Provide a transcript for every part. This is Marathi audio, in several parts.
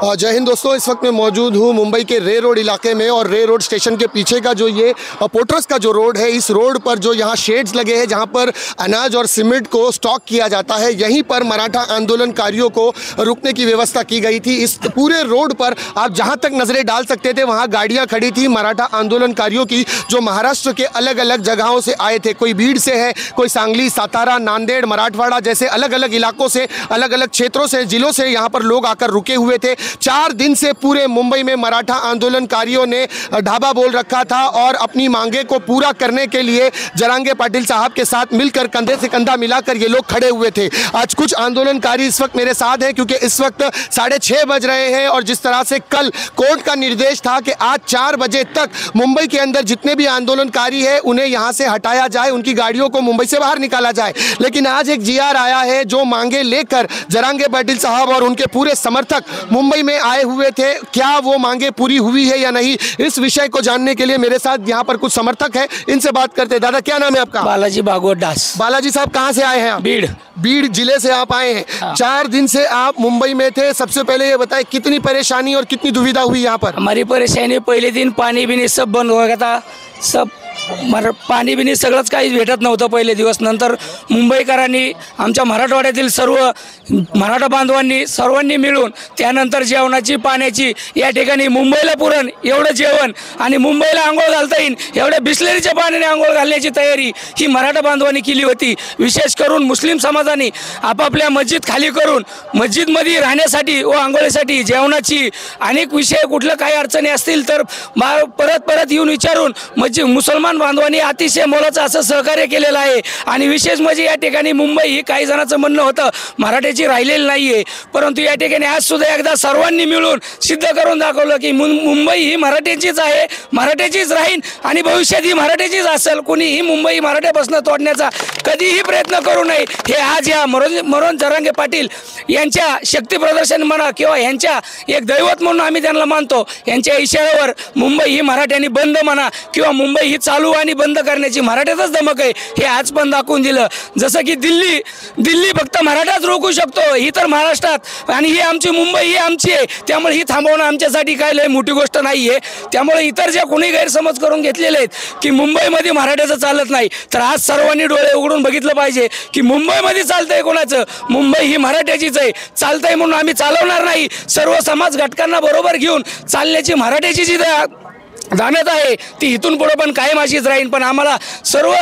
जय हिंद दोस्तों, इस वक्त मैं मौजूद हूँ मुंबई के रे रोड इलाके में और रे रोड स्टेशन के पीछे का जो ये पोर्टर्स का जो रोड है, इस रोड पर जो यहाँ शेड्स लगे हैं जहाँ पर अनाज और सीमेंट को स्टॉक किया जाता है, यहीं पर मराठा आंदोलनकारियों को रुकने की व्यवस्था की गई थी। इस पूरे रोड पर आप जहाँ तक नज़रें डाल सकते थे वहाँ गाड़ियाँ खड़ी थी मराठा आंदोलनकारियों की, जो महाराष्ट्र के अलग अलग जगहों से आए थे। कोई बीड़ से है, कोई सांगली, सातारा, नांदेड़, मराठवाड़ा जैसे अलग अलग इलाकों से, अलग अलग क्षेत्रों से, जिलों से यहाँ पर लोग आकर रुके हुए थे। 4 दिन से पूरे मुंबई में मराठा आंदोलनकारियों ने ढाबा बोल रखा था और अपनी मांगे को पूरा करने के लिए जरांगे पाटिल साहब के साथ मिलकर कंधे से कंधा मिलाकर ये लोग खड़े हुए थे। आज कुछ आंदोलनकारी इस वक्त मेरे साथ हैं क्योंकि इस वक्त 6:30 बज रहे हैं और जिस तरह से कल कोर्ट का निर्देश था कि आज 4 बजे तक मुंबई के अंदर जितने भी आंदोलनकारी हैं उन्हें यहाँ से हटाया जाए, उनकी गाड़ियों को मुंबई से बाहर निकाला जाए, लेकिन आज एक जीआर आया है जो मांगे लेकर जरांगे पाटिल साहब और उनके पूरे समर्थक मुंबई में आए हुए थे। क्या वो मांगे पूरी हुई है या नहीं, इस विषय को जानने के लिए मेरे साथ यहाँ पर कुछ समर्थक हैं, इनसे बात करते हैं। दादा, क्या नाम है आपका? बालाजी भागवत दास। बालाजी साहब, कहाँ से आए हैं आप? बीड़ जिले से आप आए हैं। हाँ। 4 दिन से आप मुंबई में थे। सबसे पहले ये बताएं कितनी परेशानी और कितनी दुविधा हुई यहाँ पर? हमारी परेशानी, पहिले दिन पाणी बिनी सब बंद हो गया था, सब पाणी बिनी सगळंच काही भेटत नव्हतं पहिले दिवस। नंतर मुंबईकरांनी, आमच्या मराठवाड्यातील सर्व मराठा बांधवांनी सर्वांनी मिळून त्यानंतर जेवणाची, पाण्याची, या ठिकाणी मुंबईला पुरण एवढं जेवण आणि मुंबईला आंघोळ घालता येईल एवढ्या बिस्लेरीच्या पाण्याने आंघोळ घालण्याची तयारी ही मराठा बांधवांनी केली होती। विशेष करून मुस्लिम समाजाने आपापल्या मस्जिद खाली करून मस्जिदमध्ये राहण्यासाठी व आंघोळीसाठी, जेवणाची अनेक विषय, कुठलं काही अडचणी असतील तर परत येऊन विचारून मुसलमान बांधवांनी अतिशय मोलाचं असं सहकार्य केलेलं आहे। आणि विशेष म्हणजे या ठिकाणी मुंबई ही काही जणांचं म्हणणं होतं मराठ्याची राहिलेली नाही आहे, परंतु या ठिकाणी आज सुद्धा एकदा सर्वांनी मिळून सिद्ध करून दाखवलं की मुंबई ही मराठ्यांचीच आहे, मराठ्याचीच राहीन आणि भविष्यात ही मराठ्याचीच असेल। कोणीही मुंबई मराठ्यापासून तोडण्याचा कधीही प्रयत्न करू नये, हे आज या मनोज जरांगे पाटील यांच्या शक्ती प्रदर्शन म्हणा किंवा यांच्या एक दैवत म्हणून आम्ही त्यांना मानतो, यांच्या इशाऱ्यावर मुंबई ही मराठ्यांनी बंद म्हणा किंवा मुंबई ही चालू आणि बंद करण्याची मराठ्यातच धमक आहे, हे आज पण दाखवून दिलं। जसं की दिल्ली फक्त मराठाच रोखू शकतो, ही तर महाराष्ट्रात, आणि ही आमची मुंबई ही आमची आहे, त्यामुळे ही थांबवणं आमच्यासाठी काय लय मोठी गोष्ट नाही आहे। त्यामुळे इतर ज्या कोणी गैरसमज करून घेतलेले आहेत की मुंबईमध्ये मराठ्याचं चालत नाही, तर आज सर्वांनी डोळे उघडून बघितलं पाहिजे की मुंबईमध्ये चालतंय कोणाचं, मुंबई ही मराठ्याचीच आहे। चालतंय म्हणून आम्ही चालवणार नाही, सर्व समाज घटकांना बरोबर घेऊन चालण्याची मराठ्याची जी जाणत आहे ती इथून पुढे पण कायम अशीच राहील। पण आम्हाला सर्व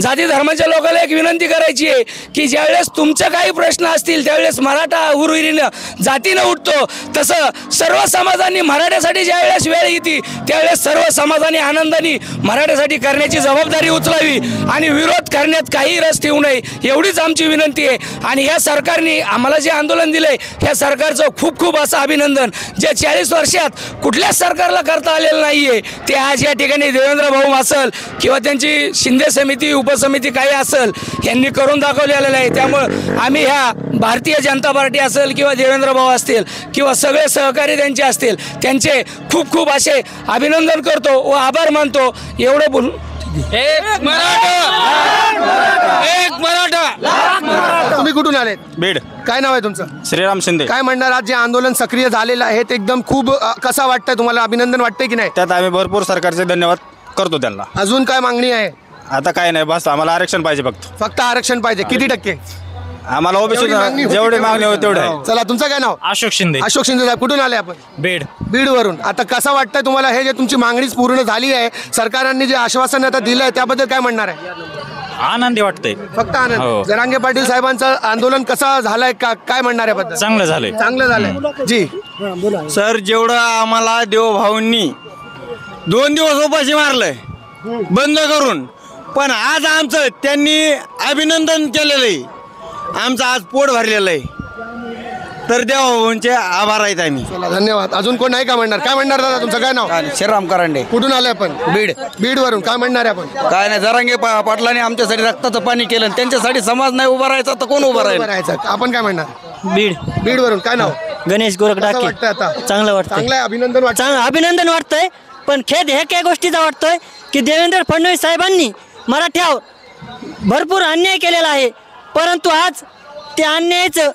जाती धर्माच्या लोकांना एक विनंती करायची आहे की ज्यावेळेस तुमचे काही प्रश्न असतील त्यावेळेस मराठा हुरहुरीनं जातीनं उठतो, तसं सर्व समाजांनी मराठ्यासाठी ज्यावेळेस वेळ येते त्यावेळेस सर्व समाजाने आनंदाने मराठ्यासाठी करण्याची जबाबदारी उचलावी आणि विरोध करण्यात काही रस ठेवू नये, एवढीच आमची विनंती आहे। आणि या सरकारने आम्हाला जे आंदोलन दिले, या सरकारचं खूप खूप असं अभिनंदन, जे 40 वर्षात कुठल्याच सरकारला करता आलेलं नाही आहे, ते आज या ठिकाणी देवेंद्र भाऊ असेल किंवा त्यांची शिंदे समिती, उपसमिती काही असेल, यांनी करून दाखवलेलं आहे। त्यामुळे आम्ही ह्या भारतीय जनता पार्टी असेल किंवा देवेंद्र भाऊ असतील किंवा सगळे सहकारी त्यांचे असतील, त्यांचे खूप खूप असे अभिनंदन करतो व आभार मानतो। एवढे बोलून एक मराठा। तुम्ही कुठून आले? बीड। काय नाव आहे तुमचं? श्रीराम शिंदे। काय म्हणणार, आज जे आंदोलन सक्रिय झालेलं आहे ते एकदम खूप कसा वाटतंय तुम्हाला? अभिनंदन वाटतंय की नाही? त्यात आम्ही भरपूर सरकारचे धन्यवाद करतो त्यांना। अजून काय मागणी आहे? आता काय नाही, बस आम्हाला आरक्षण पाहिजे, फक्त आरक्षण पाहिजे। किती टक्के? आम्हाला ओबीसी जेवढी मागणी होती तेवढे आहे। चला, तुमचं काय नाव? अशोक शिंदे साहेब, कुठून आले आपण? बीड वरून। आता कसं वाटतंय तुम्हाला, हे जे तुमची मागणी पूर्ण झाली आहे, सरकारने जे आश्वासन आता दिलं आहे त्याबद्दल काय म्हणणार आहे? आनंदी वाटतंय, फक्त आनंद। हो. जरांगे पाटील साहेबांचं आंदोलन कसं झालंय, काय म्हणणार आहे बद्दल? चांगलं झालंय, चांगलं झालंय जी। सर, जेवढं आम्हाला देवभाऊंनी 2 दिवस उपाशी मारलंय बंद करून, पण आज आमचं त्यांनी अभिनंदन केलेलं आहे, आमचं आज पोट भरलेलं आहे, तर देवभाऊंचे आभार आहेत आम्ही। चला, धन्यवाद। अजून कोण नाही का म्हणणार? काय म्हणणार दादा, तुमचं काय नाव? श्रीराम करांडे। कुठून आले आपण? बीड वरून। काय म्हणणार आहे आपण? काय नाही, जरांगे पाटलांनी आमच्यासाठी रक्ताचं पाणी केलं, त्यांच्यासाठी समाज नाही उभा राहायचा तर कोण उभा राहायचं? आपण काय म्हणणार? बीड वरून। काय नाव? गणेश गोरख कसं डाके। वाटतंय आता? चांगलं वाटतंय, चांगलं आहे, अभिनंदन वाटतं। अभिनंदन वाटतंय, पण खेद ह्या काय गोष्टीचा वाटतोय की देवेंद्र फडणवीस साहेबांनी मराठ्यावर भरपूर अन्याय केलेला आहे, परंतु आज त्या अन्यायाचं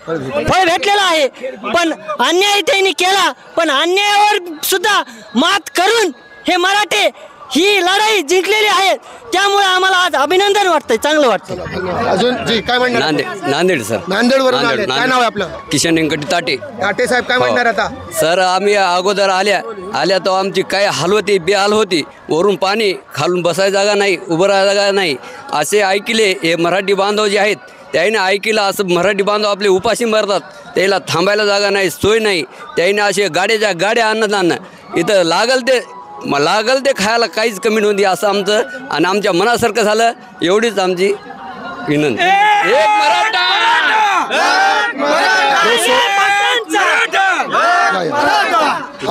फळ भेटलेलं आहे. पण अन्याय त्यांनी केला, पण अन्यायावर सुद्धा मात करून हे मराठे ही लढाई जिंकलेली आहे. त्यामुळे आम्हाला आज अभिनंदन वाटतंय, चांगलं वाटतं. अजून जी काय म्हणणार? नांदेड सर. नांदेडवरून आले. काय नाव आहे आपलं? किशन व्यंकटी ताटे. ताटे साहेब काय म्हणणार आता? सर आम्ही अगोदर आल्या तो आमची काय हाल होती, बेहाल होती. वरून पाणी, खालून बसायला जागा नाही, उभं राहायला जागा नाही. असे ऐकले हे मराठी बांधव जे आहेत त्याने ऐकलं. असं मराठी बांधव आपले उपाशी मरतात, त्याला थांबायला जागा नाही, सोय नाही. त्याने असे गाड्या आणणं इथं लागल ते खायला काहीच कमी नव्हती. असं आमचं आणि आमच्या मनासारखं झालं, एवढीच आमची विनंती. एक मराठा.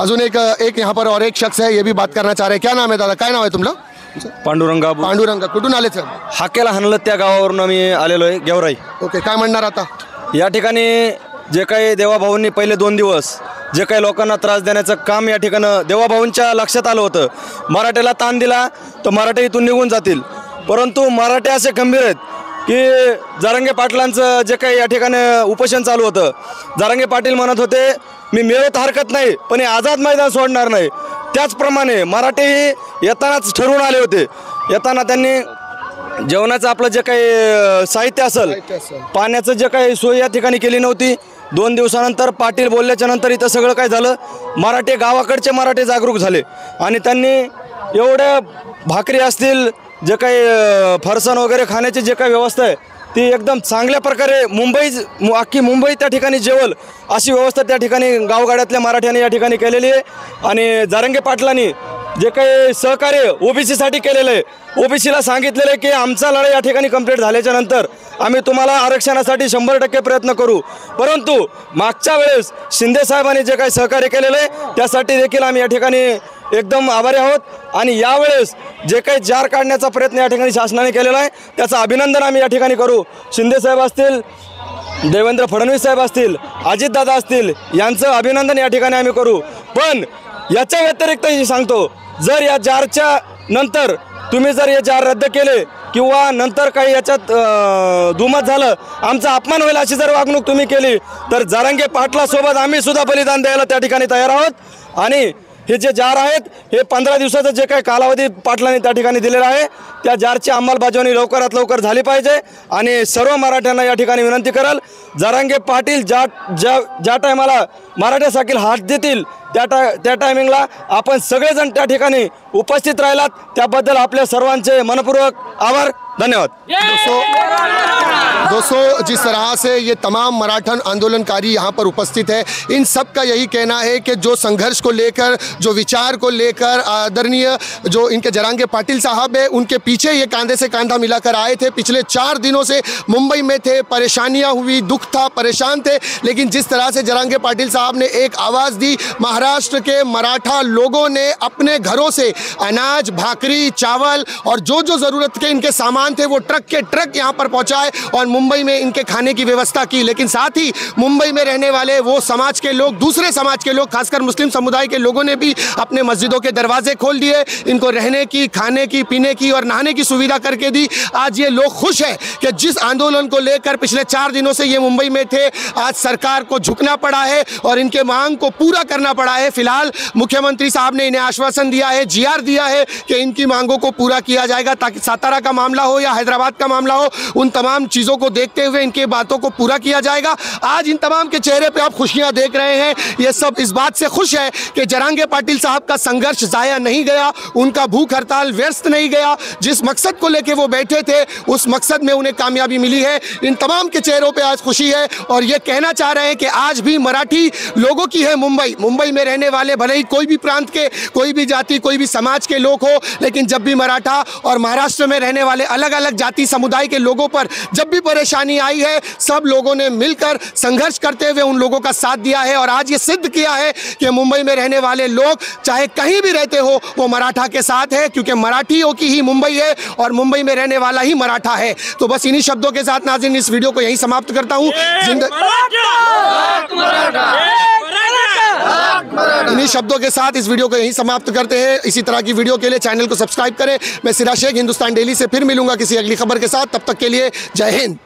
अजून एक यहाँ पर और एक शख्स है, ये भी बात करना चाह रहे हैं. क्या नाम है दादा? काय नाव आहे तुमलं? पांडुरंग. कुठून आले सर? हाकेला हाणलं त्या गावावरून आम्ही आलेलो आहे, गेवराई. ओके, काय म्हणणार आता? या ठिकाणी जे काही देवाभाऊंनी पहिले 2 दिवस जे काही लोकांना त्रास देण्याचं काम या ठिकाणी देवाभाऊंच्या लक्षात आलं होतं. मराठ्याला ताण दिला तर मराठे इथून निघून जातील. परंतु मराठे असे खंबीर आहेत की जरांगे पाटलांचं जे काही या ठिकाणी उपोषण चालू होतं, जरांगे पाटील म्हणत होते मी मिळवत हरकत नाही पण हे आझाद मैदान सोडणार नाही. त्याचप्रमाणे मराठेही येतानाच ठरवून आले होते. येताना त्यांनी जेवणाचं आपलं जे काही साहित्य असेल, पाण्याचं जे काही सोय या ठिकाणी केली नव्हती. 2 दिवसानंतर पाटील बोलल्याच्या नंतर इथं सगळं काय झालं, मराठे गावाकडचे मराठे जागरूक झाले आणि त्यांनी एवढ्या भाकरी असतील, जे काही फरसाण वगैरे खाण्याची जे काही व्यवस्था आहे ती एकदम चांगल्या प्रकारे अख्खी मुंबई त्या ठिकाणी जेवल अशी व्यवस्था त्या ठिकाणी गावगाड्यातल्या मराठ्यांनी या ठिकाणी केलेली आहे. आणि जरांगे पाटलांनी जे काही सहकार्य ओबीसीसाठी केलेलं आहे, ओबीसीला सांगितलेलं आहे की आमचा लढाई या ठिकाणी कंप्लीट झाल्याच्या नंतर आम्ही तुम्हाला आरक्षणासाठी 100% प्रयत्न करू. परंतु मागच्या वेळेस शिंदे साहेबांनी जे काही सहकार्य केलेलं आहे त्यासाठी देखील आम्ही या ठिकाणी एकदम आभारी आहोत. आणि यावेळेस जे काही जार काढण्याचा प्रयत्न या ठिकाणी शासनाने केलेला आहे त्याचं अभिनंदन आम्ही या ठिकाणी करू. शिंदे साहेब असतील, देवेंद्र फडणवीस साहेब असतील, अजितदादा असतील, यांचं अभिनंदन या ठिकाणी आम्ही करू. पण याच्या व्यतिरिक्त सांगतो, जर या जारच्या नंतर तुम्ही जर हे जार रद्द केले किंवा नंतर काही याच्यात दुमत झालं, आमचा अपमान होईल अशी जर वागणूक तुम्ही केली तर जरांगे पाटलासोबत आम्ही सुद्धा बलिदान द्यायला त्या ठिकाणी तयार आहोत. आणि हे जे जार आहेत हे 15 दिवसाचं जे काही कालावधी पाटलांनी त्या ठिकाणी दिलेला आहे त्या जारची अंमलबजावणी लवकरात लवकर झाली पाहिजे. आणि सर्व मराठ्यांना या ठिकाणी विनंती कराल, जरांगे पाटील ज्या टायमाला मराठ्यासाठी हात देतील त्या टायमिंगला आपण सगळेजण त्या ठिकाणी उपस्थित राहिलात, त्याबद्दल आपल्या सर्वांचे मनपूर्वक आभार. धन्यवाद. दोस्तों, जिस तरह से ये तमाम मराठन आंदोलनकारी यहाँ पर उपस्थित है, इन सब का यही कहना है कि जो संघर्ष को लेकर, जो विचार को लेकर आदरणीय जो इनके जरांगे पाटिल साहब है उनके पीछे ये कंधे से कंधा मिलाकर आए थे. पिछले 4 दिनों से मुंबई में थे, परेशानियाँ हुई, दुख था, परेशान थे. लेकिन जिस तरह से जरांगे पाटिल साहब ने एक आवाज़ दी, महाराष्ट्र के मराठा लोगों ने अपने घरों से अनाज, भाकरी, चावल और जो जो ज़रूरत के इनके सामान थे वो ट्रक के ट्रक यहाँ पर पहुँचाए और मुंबई में इनके खाने की व्यवस्था की. लेकिन साथ ही मुंबई में रहने वाले वो समाज के लोग, दूसरे समाज के लोग, खासकर मुस्लिम समुदाय के लोगों ने भी अपने मस्जिदों के दरवाजे खोल दिए, इनको रहने की, खाने की, पीने की और नहाने की सुविधा करके दी. आज ये लोग खुश हैं कि जिस आंदोलन को लेकर पिछले 4 दिनों से ये मुंबई में थे, आज सरकार को झुकना पड़ा है और इनके मांग को पूरा करना पड़ा है. फिलहाल मुख्यमंत्री साहब ने इन्हें आश्वासन दिया है, GR दिया है कि इनकी मांगों को पूरा किया जाएगा, ताकि सातारा का मामला हो या हैदराबाद का मामला हो, उन तमाम चीज़ों को देखते हुए इनके बातों को पूरा किया जाएगा. आज इन तमाम के चेहरे पे आप खुशियां देख रहे हैं. ये सब इस बात से खुश है कि जरांगे पाटिल साहब का संघर्ष ज़ाया नहीं गया, उनका भूख हड़ताल व्यर्थ नहीं गया. जिस मकसद को लेके वो बैठे थे उस मकसद में उन्हें कामयाबी मिली है. इन तमाम के चेहरों पे आज खुशी है और ये कहना चाह रहे हैं कि आज भी मराठी लोगों की है मुंबई में रहने वाले, भले ही कोई भी प्रांत के, कोई भी जाति, कोई भी समाज के लोग हो, लेकिन जब भी मराठा और महाराष्ट्र में रहने वाले अलग अलग जाति समुदाय के लोगों पर जब भी परेशानी आई है, सब लोगों ने मिलकर संघर्ष करते हुए उन लोगों का साथ दिया है. और आज ये सिद्ध किया है कि मुंबई में रहने वाले लोग चाहे कहीं भी रहते हो वो मराठा के साथ है, क्योंकि मराठियों की ही मुंबई है और मुंबई में रहने वाला ही मराठा है. तो बस इन्हीं शब्दों के साथ नाज़रीन इस वीडियो को यहीं समाप्त करता हूँ. इन्हीं शब्दों के साथ इस वीडियो को यहीं समाप्त करते हैं. इसी तरह की वीडियो के लिए चैनल को सब्सक्राइब करें. मैं सिराज शेख, हिंदुस्तान डेली से फिर मिलूंगा किसी अगली खबर के साथ. तब तक के लिए जय हिंद.